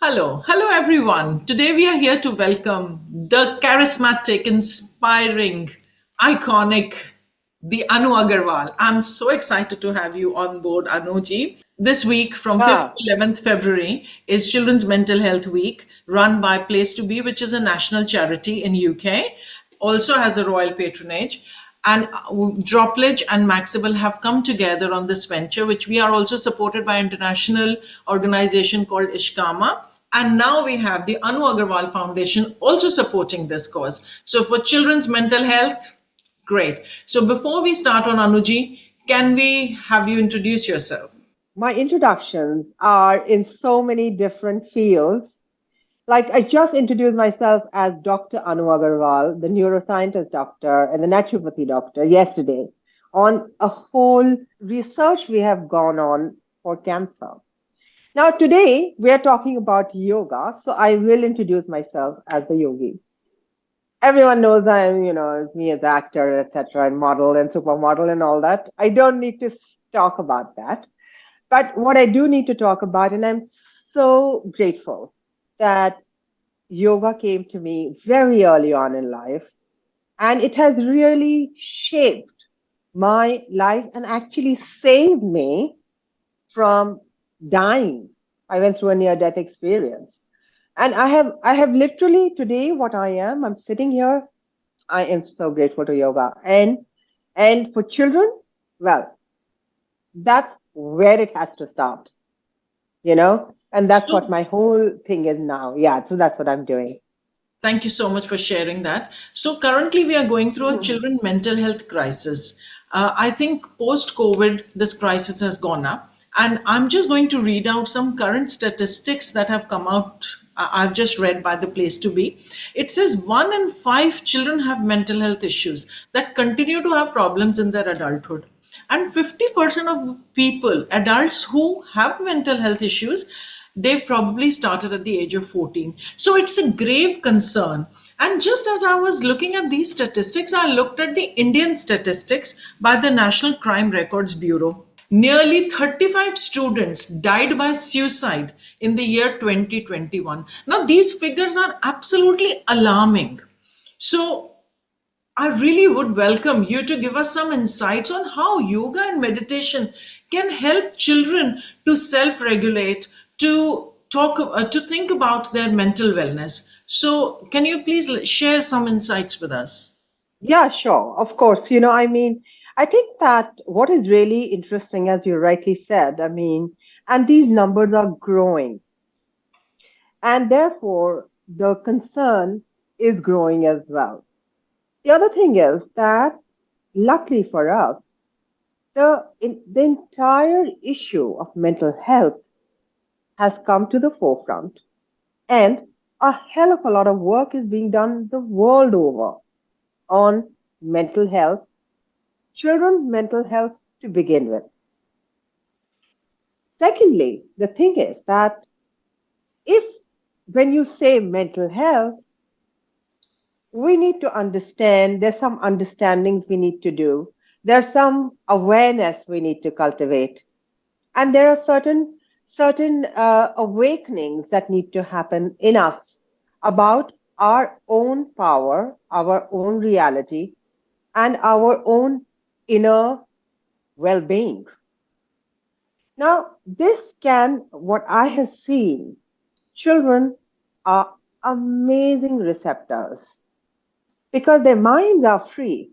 Hello everyone. Today we are here to welcome the charismatic, inspiring, iconic, the Anu Agarwal. I'm so excited to have you on board, Anuji. This week, from 5th Yeah, to 11th February, is Children's Mental Health Week, run by Place to Be, which is a national charity in UK. Also has a royal patronage. And Dropledge and Maxwell have come together on this venture, which we are also supported by an international organization called Ishkama. And now we have the Anu Agarwal Foundation also supporting this cause. So for children's mental health, great. So before we start on Anuji, can we have you introduce yourself? my introductions are in so many different fields. Like I just introduced myself as Dr. Anu Agarwal, the neuroscientist doctor and the naturopathy doctor yesterday on a whole research we have gone on for cancer. Now today we are talking about yoga, so I will introduce myself as the yogi. Everyone knows I'm me as actor, etc., and model and supermodel and all that. I don't need to talk about that. But what I do need to talk about, and I'm so grateful that yoga came to me very early on in life, and it has really shaped my life and actually saved me from dying. I went through a near death experience. And I have literally today what I am, I'm sitting here. I am so grateful to yoga. And for children, well, that's where it has to start, and that's what So my whole thing is now. Yeah, so that's what I'm doing. thank you so much for sharing that. So currently we are going through a Mhm. children mental health crisis. I think post-COVID, this crisis has gone up. And I'm just going to read out some current statistics that have come out. I've just read by the Place to Be. It says 1 in 5 children have mental health issues that continue to have problems in their adulthood. And 50% of people, adults who have mental health issues, they probably started at the age of 14. So it's a grave concern. And just as I was looking at these statistics, I looked at the Indian statistics by the National Crime Records Bureau. Nearly 35 students died by suicide in the year 2021. Now, these figures are absolutely alarming. So, I really would welcome you to give us some insights on how yoga and meditation can help children to self-regulate, to to think about their mental wellness. So, can you please share some insights with us? Yeah, sure, of course. I think that what is really interesting, as you rightly said, and these numbers are growing, and therefore the concern is growing as well. The other thing is that, luckily for us, the entire issue of mental health has come to the forefront. And a hell of a lot of work is being done the world over on mental health, children's mental health to begin with. Secondly, the thing is that if when you say mental health, we need to understand there's some understandings we need to do, there's some awareness we need to cultivate, and there are certain awakenings that need to happen in us about our own power, our own reality, and our own inner well-being. Now, what I have seen, children are amazing receptors because their minds are free.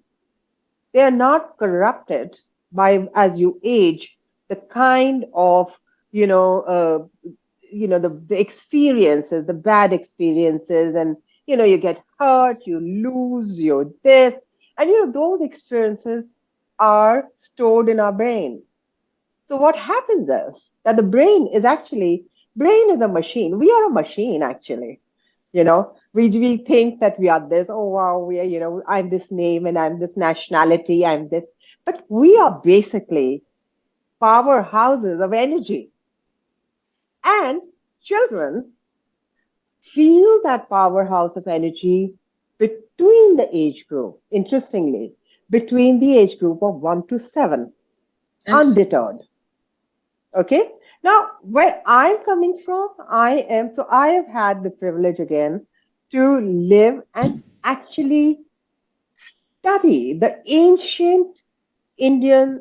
They are not corrupted by, as you age, the kind of, you know, uh, the experiences, the bad experiences, and, you get hurt, you lose, you're this. And, those experiences are stored in our brain. So what happens is that brain is a machine. We are a machine, actually. We think that we are this. Oh wow, we are. I'm this name and I'm this nationality. I'm this, but we are basically powerhouses of energy. And children feel that powerhouse of energy between the age group. Interestingly, between the age group of 1 to 7, Excellent. undeterred. Okay. Now, where I'm coming from, I have had the privilege again to live and actually study the ancient Indian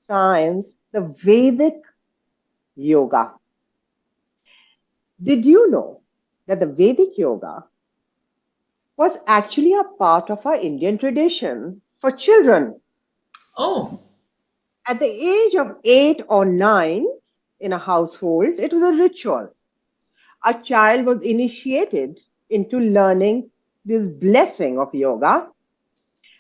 science, the Vedic yoga. Did you know that the Vedic yoga was actually a part of our Indian tradition for children? Oh, At the age of 8 or 9 in a household, it was a ritual. A child was initiated into learning this blessing of yoga,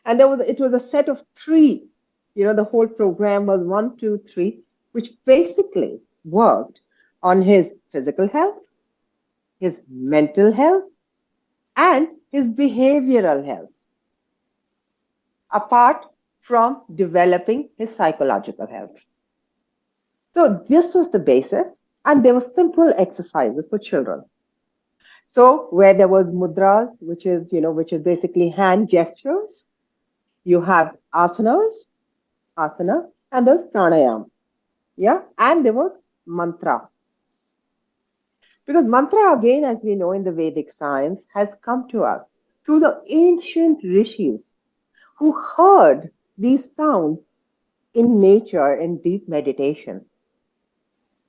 and it was a set of three. The whole program was 1, 2, 3, which basically worked on his physical health, his mental health, and his behavioral health, apart from developing his psychological health. So this was the basis, and there were simple exercises for children. So where there was mudras, which is basically hand gestures, you have asana, and there's pranayam. Yeah, and there was mantra. Because mantra, again, as we know in the Vedic science, has come to us through the ancient rishis who heard these sounds in nature in deep meditation.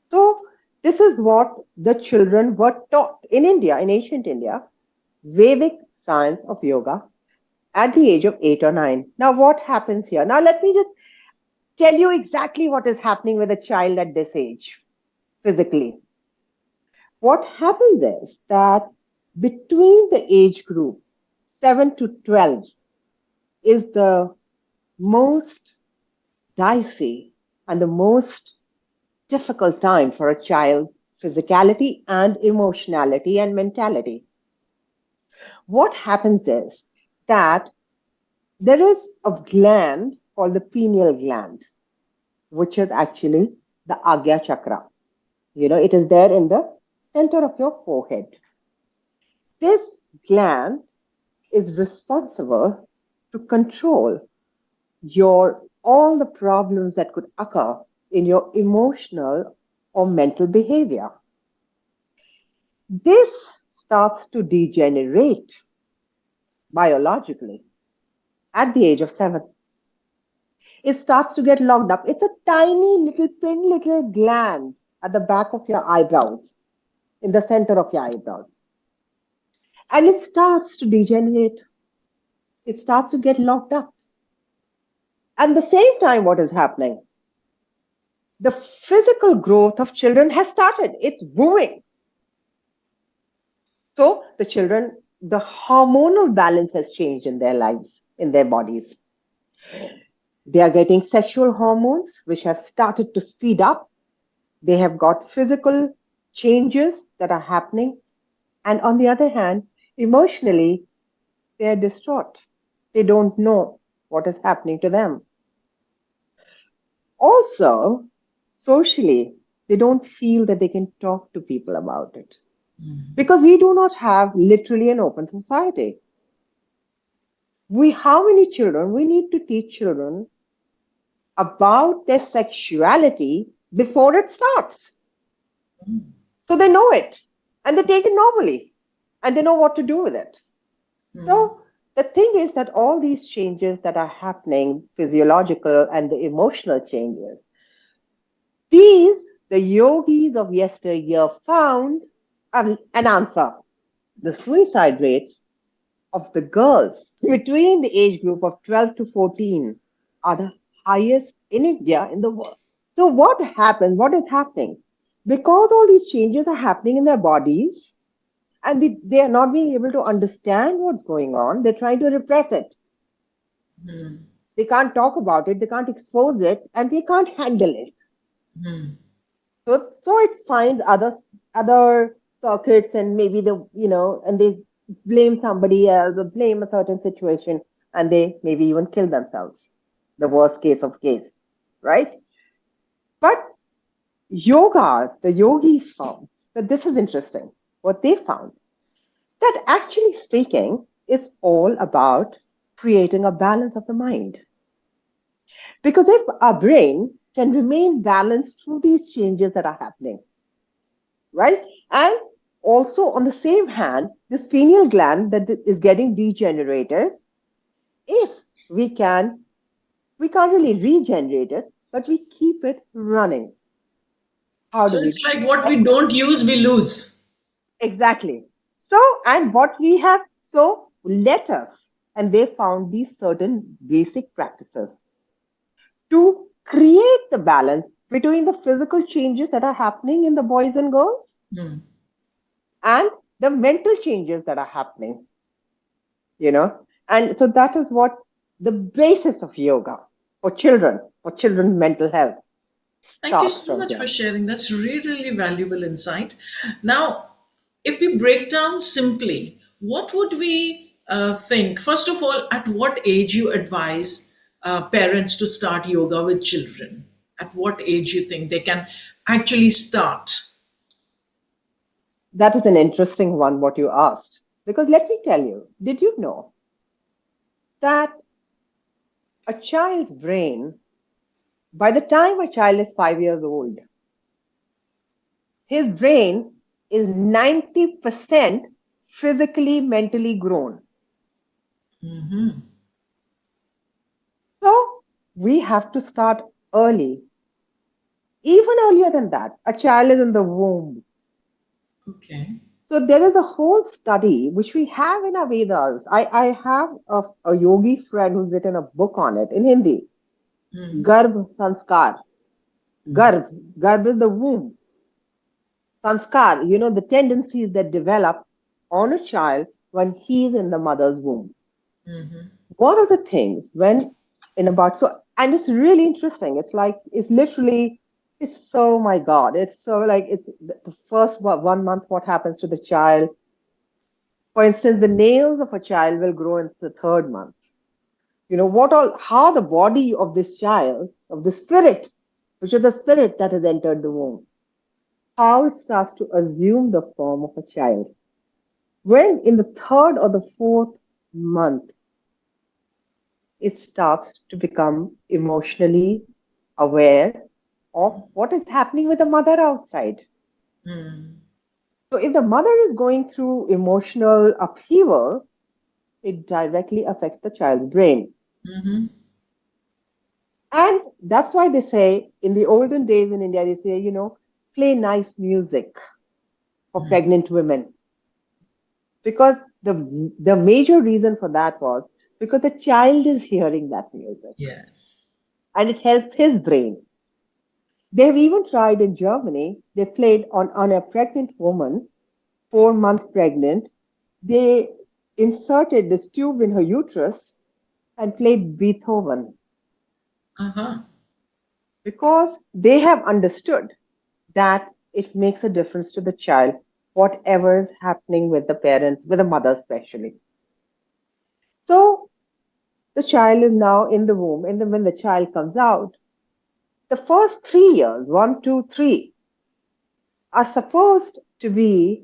So this is what the children were taught in India, in ancient India, Vedic science of yoga at the age of 8 or 9. Now, what happens here? Now, let me just tell you exactly what is happening with a child at this age physically. What happens is that between the age group 7 to 12 is the most dicey and the most difficult time for a child's physicality and emotionality and mentality. What happens is that there is a gland called the pineal gland, which is actually the Agya chakra. It is there in the center of your forehead. This gland is responsible to control your all the problems that could occur in your emotional or mental behavior. This starts to degenerate biologically at the age of 7. It starts to get locked up. It's a tiny little pin little gland at the back of your eyebrows, in the center of your eyebrows. And it starts to degenerate. It starts to get locked up. At the same time, what is happening? The physical growth of children has started. It's booming. So the hormonal balance has changed in their lives, in their bodies. They are getting sexual hormones, which have started to speed up. They have got physical changes that are happening. And on the other hand, emotionally, they are distraught. They don't know what is happening to them. Also, socially, they don't feel that they can talk to people about it because we do not have literally an open society. How many children, we need to teach children about their sexuality before it starts. So they know it and they take it normally and they know what to do with it. So the thing is that all these changes that are happening, physiological and the emotional changes, these the yogis of yesteryear found an answer. The suicide rates of the girls between the age group of 12 to 14 are the highest in India in the world. So what happens? What is happening? Because all these changes are happening in their bodies and they are not being able to understand what's going on, they're trying to repress it. They can't talk about it, they can't expose it, and they can't handle it. So it finds other circuits and maybe and they blame somebody else or blame a certain situation and they maybe even kill themselves. The worst case of case, right? But the yogis found that this is interesting. What they found that actually speaking is all about creating a balance of the mind. Because if our brain can remain balanced through these changes that are happening, right? And also, on the same hand, this pineal gland that is getting degenerated, if we can't really regenerate it, but we keep it running. How So do it's we? like what And we don't use, we lose. exactly. So, and what we have, so let us, and they found these certain basic practices to create the balance between the physical changes that are happening in the boys and girls Hmm. and the mental changes that are happening, you know. And so that is what the basis of yoga for children's mental health Thank you starts so from much here. for sharing. That's really, really valuable insight. Now, if we break down simply, what would we think? First of all, at what age you advise parents to start yoga with children? At what age you think they can actually start? That is an interesting one, what you asked. Because let me tell you, did you know that a child's brain, by the time a child is 5 years old, his brain is 90% physically, mentally grown. Hmm. So we have to start early. Even earlier than that, a child is in the womb. Okay. So there is a whole study which we have in our Vedas. I have a yogi friend who's written a book on it in Hindi. Hmm. Garbh Sanskar. Garbh. Garbh is the womb. Sanskar, the tendencies that develop on a child when he's in the mother's womb. Hmm. One of the things when in about so and it's really interesting. It's like it's literally it's so my God. It's so like it's the first 1 month what happens to the child. For instance, the nails of a child will grow in the third month. What all how the body of this child, of the spirit, which is the spirit that has entered the womb, how it starts to assume the form of a child. When in the third or the fourth month, it starts to become emotionally aware of what is happening with the mother outside. Hmm. So, if the mother is going through emotional upheaval, it directly affects the child's brain. Hmm. And that's why they say in the olden days in India, they say, play nice music for pregnant women. Because the major reason for that was because the child is hearing that music Yes. and it helps his brain. They've even tried in Germany, they played on a pregnant woman, 4 months pregnant. They inserted this tube in her uterus and played Beethoven Uh-huh. because they have understood that it makes a difference to the child, whatever is happening with the parents, with the mother especially. So the child is now in the womb, and then when the child comes out, the first 3 years, 1, 2, 3, are supposed to be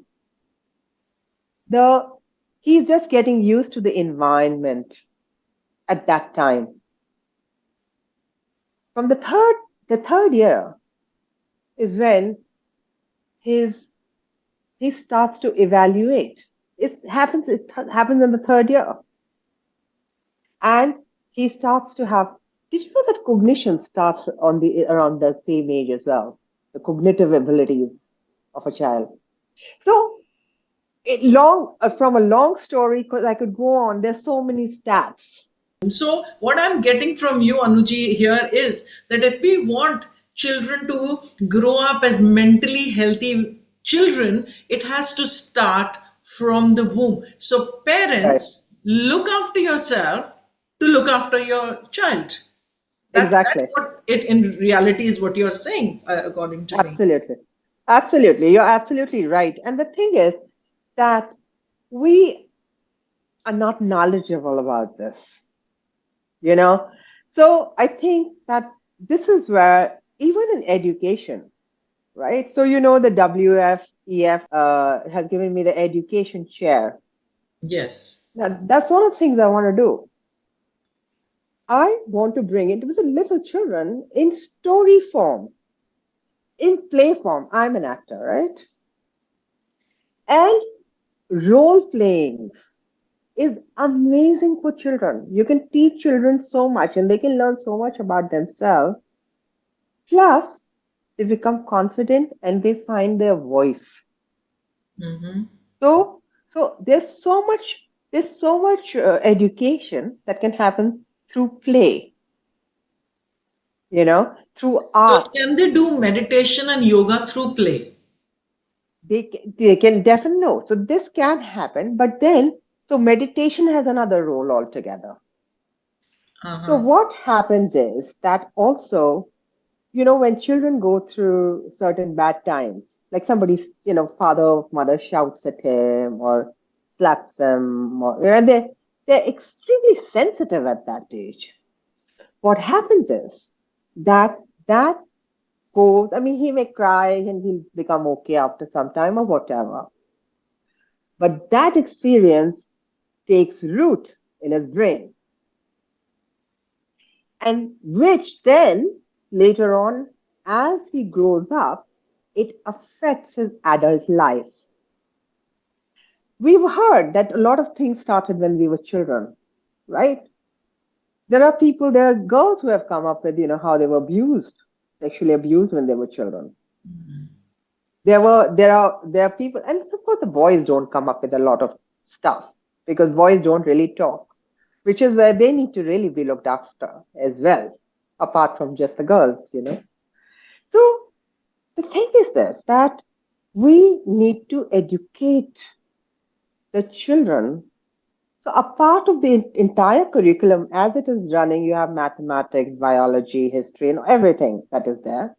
the he's just getting used to the environment at that time. From the third year is when his he starts to evaluate. It happens in the third year. And he starts to have did you know that cognition starts on the around the same age as well? The cognitive abilities of a child. So from a long story, because I could go on, there's so many stats. So, what I'm getting from you, Anuji, here is that if we want children to grow up as mentally healthy children, it has to start from the womb. So, Right. parents, look after yourself to look after your child. That's Exactly. what it in reality is what you're saying, according to me. Absolutely. Absolutely. You're absolutely right. And the thing is that we are not knowledgeable about this, you know? So I think that this is where, even in education, right? So, the WFEF has given me the education chair. Yes. Now, that's one of the things I want to do. I want to bring it with the little children in story form, in play form. I'm an actor, right? And role playing is amazing for children. You can teach children so much and they can learn so much about themselves. Plus, they become confident and they find their voice. Mm-hmm. So there's so much education that can happen through play, through So art. can they do meditation and yoga through play? They can definitely know. So this can happen, but then so meditation has another role altogether. So Uh-huh. what happens is that also, when children go through certain bad times, like somebody's, father or mother shouts at him or slaps him, or they're extremely sensitive at that age. What happens is that goes, I mean, he may cry and he'll become okay after some time or whatever. But that experience takes root in his brain, and which then later on, as he grows up, it affects his adult life. We've heard that a lot of things started when we were children, right? There are girls who have come up with, how they were abused, sexually abused when they were children. There are people, and of course the boys don't come up with a lot of stuff because boys don't really talk, which is where they need to really be looked after as well, apart from just the girls. So the thing is this, that we need to educate the children. So a part of the entire curriculum as it is running, you have mathematics, biology, history, and everything that is there.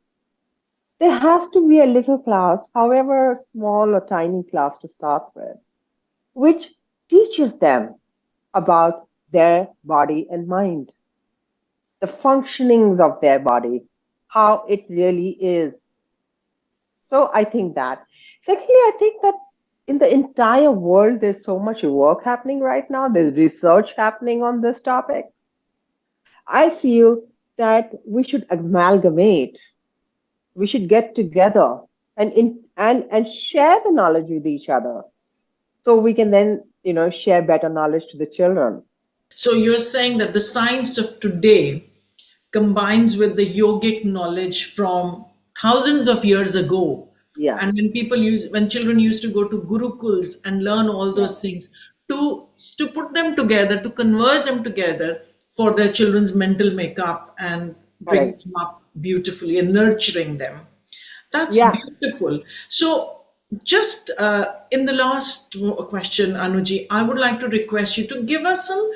There has to be a little class, however small or tiny class to start with, which teaches them about their body and mind, the functionings of their body, how it really is. So I think that. Secondly, I think that in the entire world, there's so much work happening right now. There's research happening on this topic. I feel that we should amalgamate. We should get together and share the knowledge with each other, so we can then share better knowledge to the children. So you're saying that the science of today combines with the yogic knowledge from thousands of years ago. Yeah, And when children used to go to gurukuls and learn all yeah, those things, to to put them together, to converge them together for their children's mental makeup and bring correct. them up beautifully and nurturing them. That's Yeah. beautiful. So, just in the last question, Anuji, I would like to request you to give us some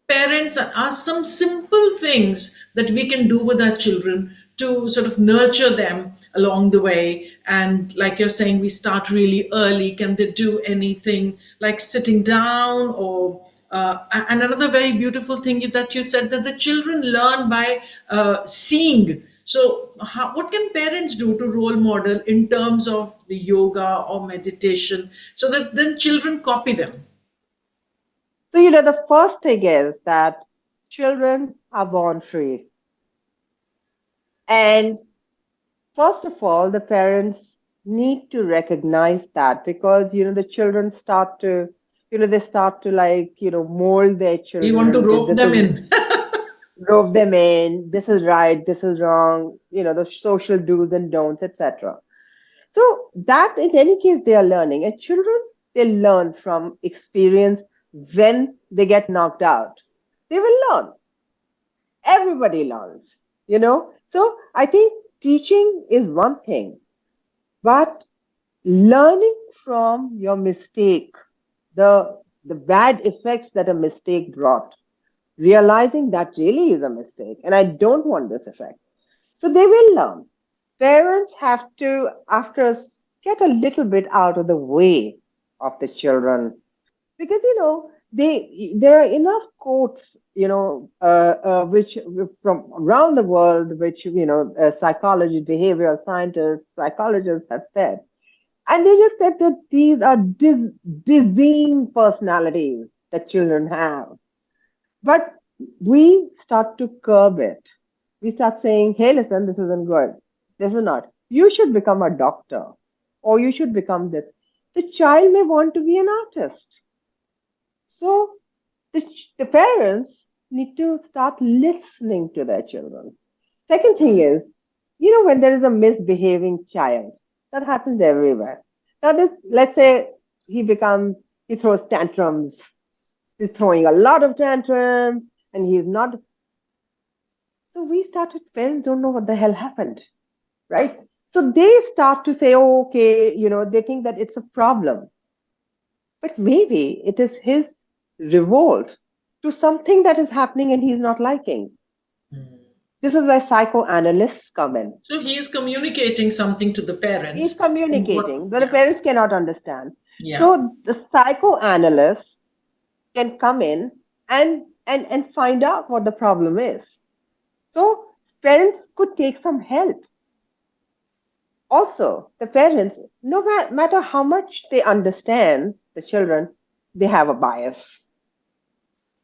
parents and ask some simple things that we can do with our children to sort of nurture them along the way. And like you're saying, we start really early. Can they do anything like sitting down or and another very beautiful thing that you said that the children learn by seeing. So, what can parents do to role model in terms of the yoga or meditation so that then children copy them? So, the first thing is that children are born free. And first of all, the parents need to recognize that, because, the children start to, they start to, like, mold their You want to children. rope This them is in. rope them in. This is right. This is wrong. The social do's and don'ts, etc. So that in any case they are learning. And children, they learn from experience. When they get knocked out, they will learn. Everybody learns. So I think teaching is one thing, but learning from your mistake, the bad effects that a mistake brought, realizing that really is a mistake and I don't want this effect. So they will learn. Parents have to, after us, get a little bit out of the way of the children, because there are enough quotes, which from around the world, which psychology, behavioral scientists, psychologists have said, and they just said that these are dizzying personalities that children have. But we start to curb it. We start saying, hey, listen, this isn't good. This is not. You should become a doctor or you should become this. The child may want to be an artist. So the parents need to start listening to their children. Second thing is, when there is a misbehaving child, that happens everywhere. Now, let's say he throws tantrums. He's throwing a lot of tantrums and he's not. So parents don't know what the hell happened, right? So they start to say, oh, okay, they think that it's a problem. But maybe it is his revolt to something that is happening and he's not liking. This is where psychoanalysts come in. So he is communicating something to the He's parents. communicating, but the Yeah, parents cannot understand. yeah. So the psychoanalyst can come in and find out what the problem is. So parents could take some help. Also, the parents, no matter how much they understand the children, they have a bias,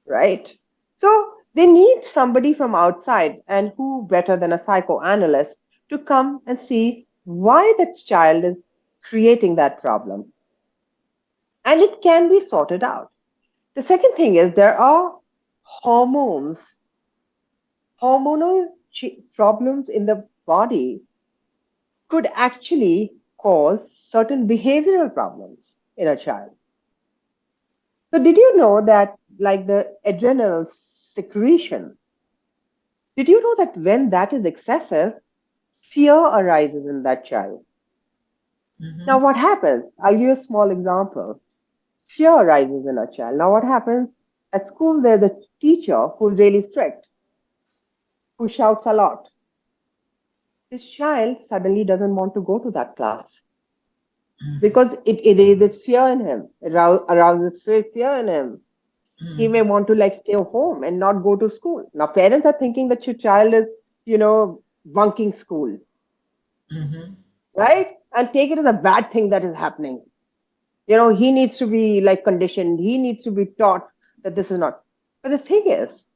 right? So they need somebody from outside, and who better than a psychoanalyst to come and see why the child is creating that problem. And it can be sorted out. The second thing is there are hormones, hormonal problems in the body could actually cause certain behavioral problems in a child. So, did you know that, like the adrenal secretion, did you know that when that is excessive, fear arises in that child? Now, Hmm. what happens? I'll give you a small example. Fear arises in a child. Now, what happens? At school, there's a teacher who's really strict, who shouts a lot. This child suddenly doesn't want to go to that class because it raises fear in him, it arouses fear in him. He may want to like stay home and not go to school. Now, parents are thinking that your child is, bunking school, Hmm. right? And take it as a bad thing that is happening. He needs to be like conditioned, he needs to be taught that this is not. But the thing is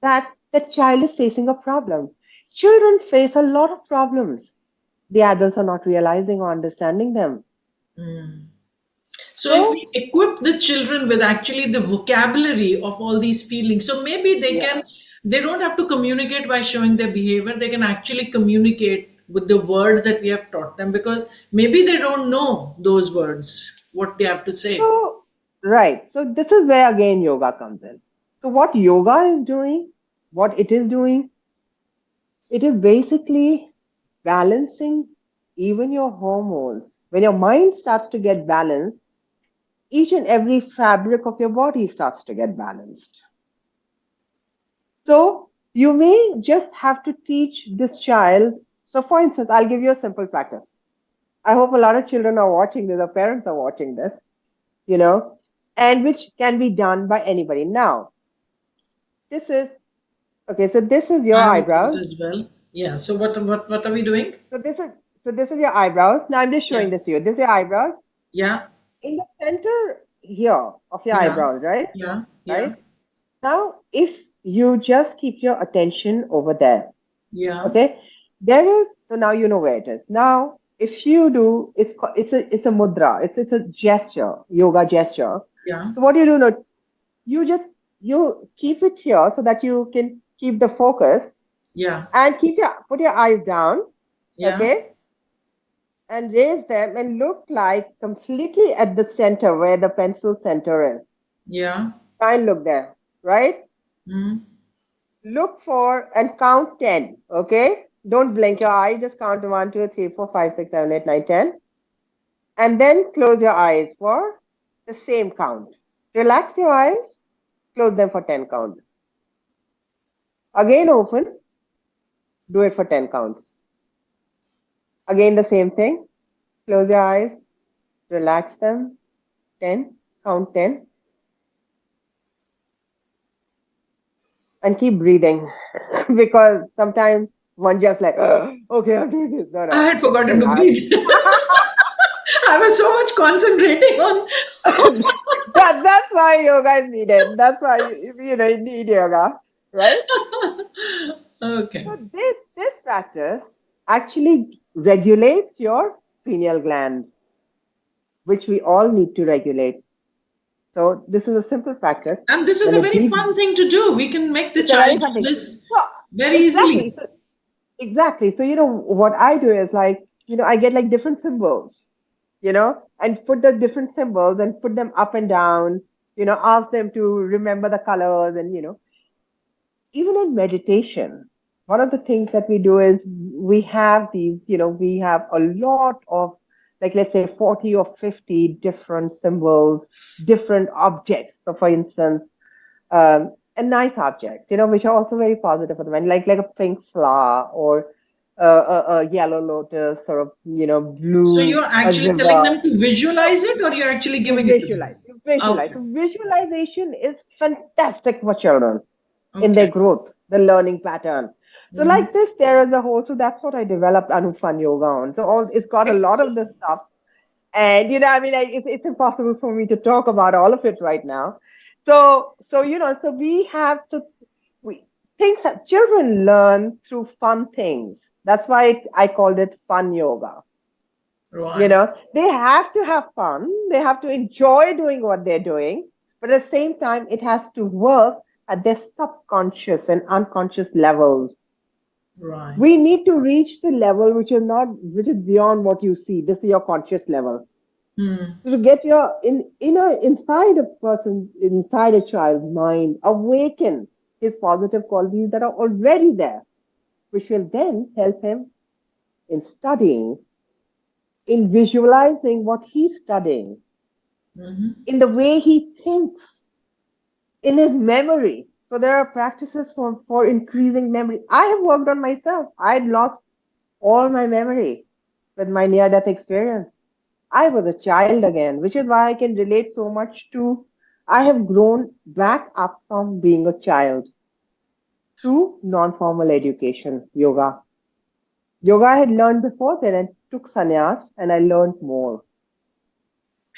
that the child is facing a problem. Children face a lot of problems. The adults are not realizing or understanding them. So if So, we equip the children with actually the vocabulary of all these feelings, so maybe yeah. they don't have to communicate by showing their behavior. They can actually communicate with the words that we have taught them because maybe they don't know those words, what they have to say. So, right. So, this is where again yoga comes in. So, what yoga is doing, what it is doing, it is basically balancing even your hormones. When your mind starts to get balanced, each and every fabric of your body starts to get balanced. So, you may just have to teach this child. So, for instance, I'll give you a simple practice. I hope a lot of children are watching this, or parents are watching this, you know, and which can be done by anybody. Now, this is okay. So this is your I will do it eyebrows. as well. Yeah. So what are we doing? So this is your eyebrows. Now I'm just Yeah. showing this to you. This is your eyebrows. Yeah. In the center here of your Yeah. eyebrows, right? Yeah. Yeah. Right. Now, if you just keep your attention over there, Yeah. okay, there is. So now you know where it is. Now, if you do, it's a mudra. It's a gesture, yoga gesture. Yeah. So what do? No, you just you keep it here so that you can keep the focus Yeah. and put your eyes down, Yeah. okay, and raise them and look like completely at the center where the pencil center is. Yeah. Try and look there, right? Mm. Look for and count 10, okay? Don't blink your eye, just count 1, 2, 3, 4, 5, 6, 7, 8, 9, 10. And then close your eyes for the same count. Relax your eyes, close them for 10 counts. Again open, do it for 10 counts. Again the same thing. Close your eyes, relax them, 10, count 10, and keep breathing. Because sometimes one just like, okay, I'm doing this. No, I no, had forgotten to relax. breathe. I was so much concentrating on. That's why yoga is needed. That's why you need yoga, right? Okay. So this practice actually regulates your pineal gland, which we all need to regulate. So this is a simple practice. And this is Then a a very deep. fun thing to do. We can make the It's a child very fun do thing. this So very exactly. easily. So exactly. So what I do is like I get like different symbols, and put the different symbols and put them up and down. Ask them to remember the colors and even in meditation, one of the things that we do is we have a lot of, like, let's say 40 or 50 different symbols, different objects. So, for instance, and nice objects, which are also very positive for the mind, like a pink flower or a yellow lotus or So blue, you're a actually telling river. them to So visualize it, or you're actually you giving it to visualize, them? you visualize. Okay. So visualization is fantastic for children in their Okay. growth, the learning pattern. So Hmm. like this, there is a whole. So that's what I developed Anufan Yoga on. So all it's got a lot of this stuff, and I mean, it's impossible for me to talk about all of it right now. So we have to we things that children learn through fun things. That's why I called it fun yoga. Right. They have to have fun. They have to enjoy doing what they're doing. But at the same time, it has to work at their subconscious and unconscious levels. Right. We need to reach the level which is beyond what you see. This is your conscious level. Hmm. So to get your inside a person, inside a child's mind, awaken his positive qualities that are already there, which will then help him in studying, in visualizing what he's studying, Hmm. in the way he thinks, in his memory. So there are practices for increasing memory. I have worked on myself. I had lost all my memory with my near death experience. I was a child again, which is why I can relate so much to. I have grown back up from being a child through non formal education, yoga. Yoga I had learned before then and took sannyas, and I learned more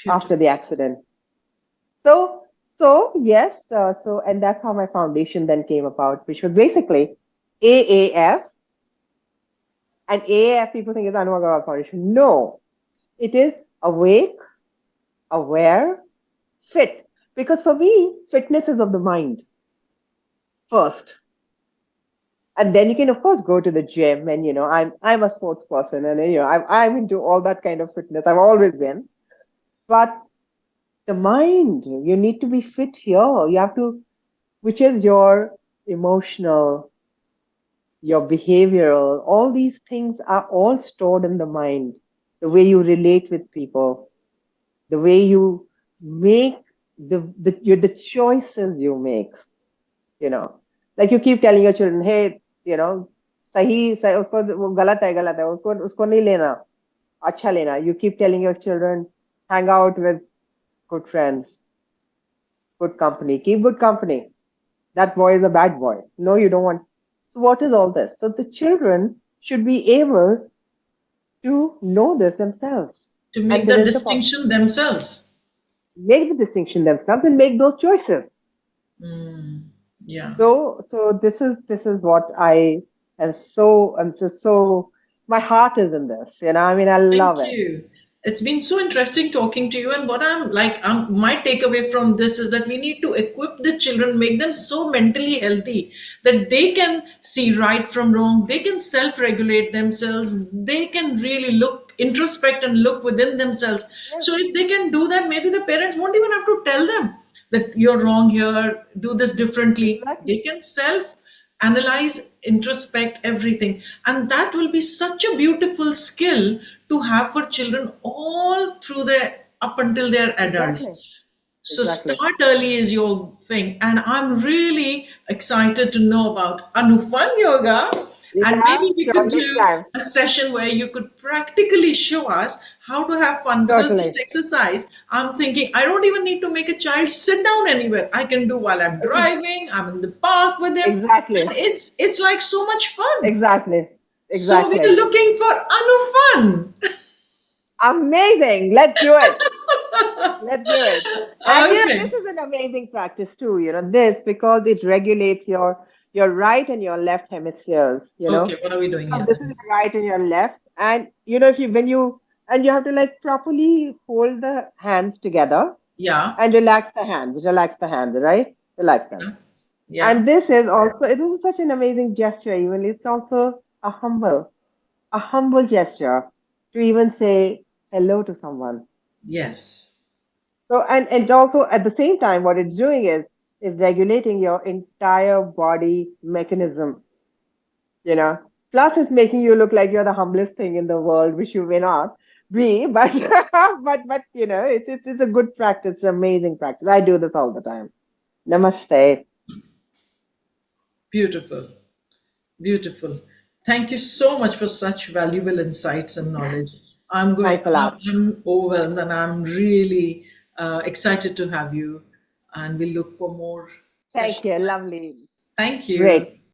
after Beautiful. the accident. So yes, and that's how my foundation then came about, which was basically AAF. And AAF, people think it's Anuvagara Foundation. No, it is awake, aware, fit. Because for me, fitness is of the mind first, and then you can of course go to the gym. And I'm a sports person, and I'm into all that kind of fitness. I've always been, but the mind, you need to be fit here. You have to, which is your emotional, your behavioral, all these things are all stored in the mind. The way you relate with people, the way you make the choices you make, you know. Like you keep telling your children, hey, सही सही उसको वो गलत है उसको नहीं लेना अच्छा लेना. You keep telling your children, hang out with good friends, good company, keep good company. That boy is a bad boy. No, you don't want. So what is all this? So the children should be able to know this themselves. To And make there the is the distinction themselves. make the distinction themselves and make those choices. Mm. Yeah. So this is what I'm just so my heart is in this. I mean, I Thank love it. you. It's been so interesting talking to you. And what I'm like, my takeaway from this is that we need to equip the children, make them so mentally healthy that they can see right from wrong, they can self regulate themselves, they can really look, introspect, and look within themselves. Yes, So, if they can do that, maybe the parents won't even have to tell them that you're wrong here, do this differently. exactly, They can self analyze, introspect everything. And that will be such a beautiful skill to have for children all through their up until they're adults. exactly, So exactly. start early is your thing. And I'm really excited to know about Anufan Yoga. And Yeah, maybe we sure. could Next do time, a session where you could practically show us how to have fun. Because this totally. exercise, I'm thinking I don't even need to make a child sit down anywhere. I can do while I'm driving, I'm in the park with him. And Exactly, it's like so much fun. exactly, So we are exactly. looking for Anufan. Amazing. Let's do it. Let's do it. And this Okay. is an amazing practice too, this because it regulates your right and your left hemispheres, Okay, what are we doing So here this is then? your right and your left. And if you when you and you have to like properly hold the hands together Yeah. and relax the hands, right? Relax them. Yeah. Yeah. And this is such an amazing gesture, even it's also a humble gesture to even say hello to someone. Yes. So and also at the same time, what it's doing is regulating your entire body mechanism, you know. Plus, it's making you look like you're the humblest thing in the world, which you may not be, but but it's a good practice, amazing practice. I do this all the time. Namaste. Beautiful. Beautiful. Thank you so much for such valuable insights and knowledge. Thanks a lot. I'm overwhelmed and I'm really excited to have you. And we look for more Thank sessions you. like Lovely. this. Thank you. Great.